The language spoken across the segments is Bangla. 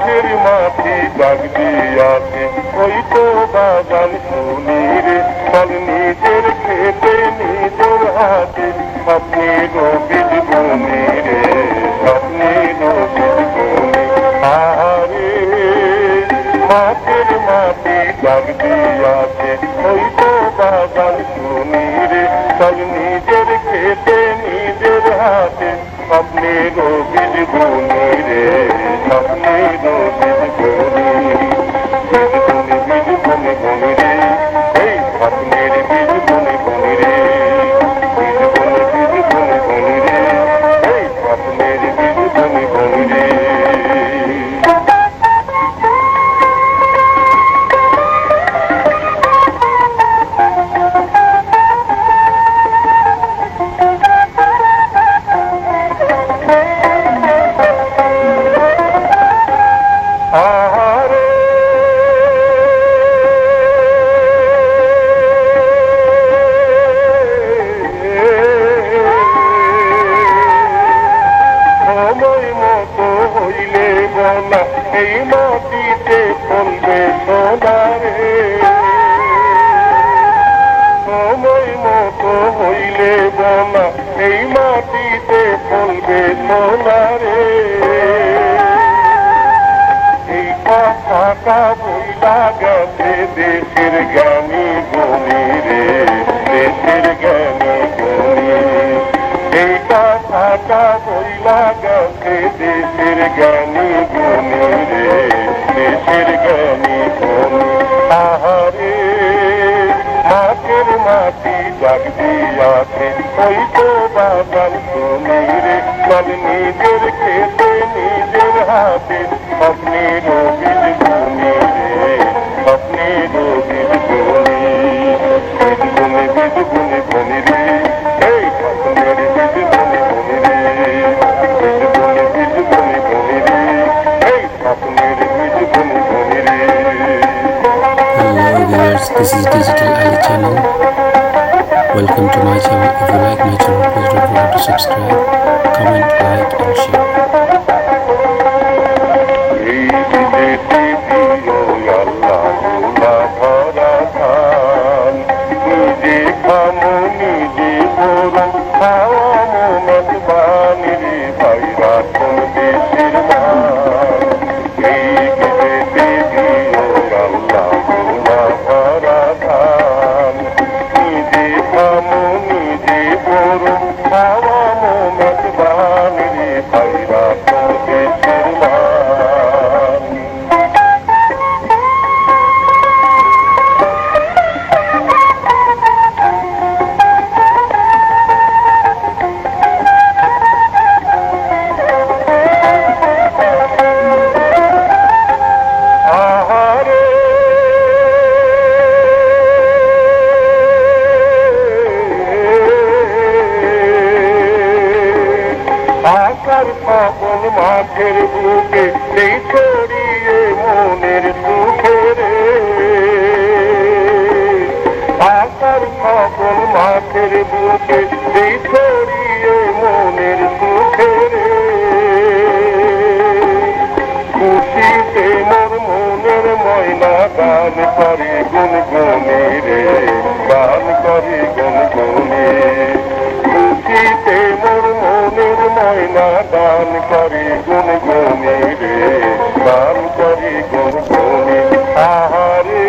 মাঠের মাটি ডাক দিয়াছে, ওই তো বাগান শুনি রে। চল নিজের খেতে নিজের হাতে, স্বপ্নের বীজ বুনি রে, স্বপ্নের বীজ বুনি। আরে মাঠের মাটি ডাক দিয়াছে, ওই তো বাগান শুনি রে। চল নিজের খেতে নিজের হাতে, স্বপ্নের বীজ বুনি রে, স্বপ্নের বীজ বুনি। বীজ বুনি বীজ বুনি বুনি রে, এই স্বপ্নের বীজ বুনি বুনি রে। বীজ বুনি বীজ বুনি বুনি রে, এই স্বপ্নের বীজ বুনি বুনি রে। আহারে সময় মতো হইলে বলা এই মাটিতে ফলবে সোনা রে। সময় মতো হইলে বলা এই মাটিতে ফলবে সোনা রে। এই কথাটা বইলা গেছে দেশের জ্ঞানী গুণী রে, দেশের জ্ঞানী গুণী। এই কথাটা বইলা গেছে দেশের জ্ঞানী গুণী রে, দেশের জ্ঞানী গুণী। আহারে মাঠের মাটি ডাক দিয়াছে, ওই তো বাগান শুনি রে। চল নিজের খেতে নিজের হাতে, স্বপ্নের বীজ বুনি রে, স্বপ্নের বীজ বুনি। বীজ বুনি বীজ বুনি বুনি রে, এই স্বপ্নের বীজ বুনি বুনি রে। বীজ বুনি বীজ বুনি বুনি রে, এই স্বপ্নের বীজ বুনি বুনি রে। Hello viewers, this is Digital Ali channel. Welcome to my channel. If you like my channel, please don't forget to subscribe, comment, like and share. এই বিদেশি দিও আল্লাহ গোলা ভরা ধান, নিজে খামো নিজে করো খাওয়ামো মেজবান রে। ভাই রাখুন দেশের মান, এই বিদেশি দিও আল্লাহ গোলা ভরা ধান, নিজে খামো নিজে করো খাওয়ামো মেজবান রে। ভাই রাখুন দেশের মান। আহারে আকার পাবন মাঠের বুকে, সেই ছড়িয়ে মনের সুখে রে। আকার পাবন মাঠের বুকে, সেই ছড়িয়ে মনের সুখে রে। খুশিতে মোর মনের ময়না গান করে গুনগুনি রে, গান করে গুনগুনি। খুশিতে মোর মনের ময়না গান করে গুনগুনি রে, গান করে গুনগুনি। আহারে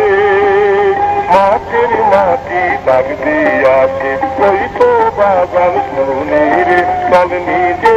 মাঠের মাটি ডাক দিয়াছে, ওই তো বাগান শুনি রে। চল নিজে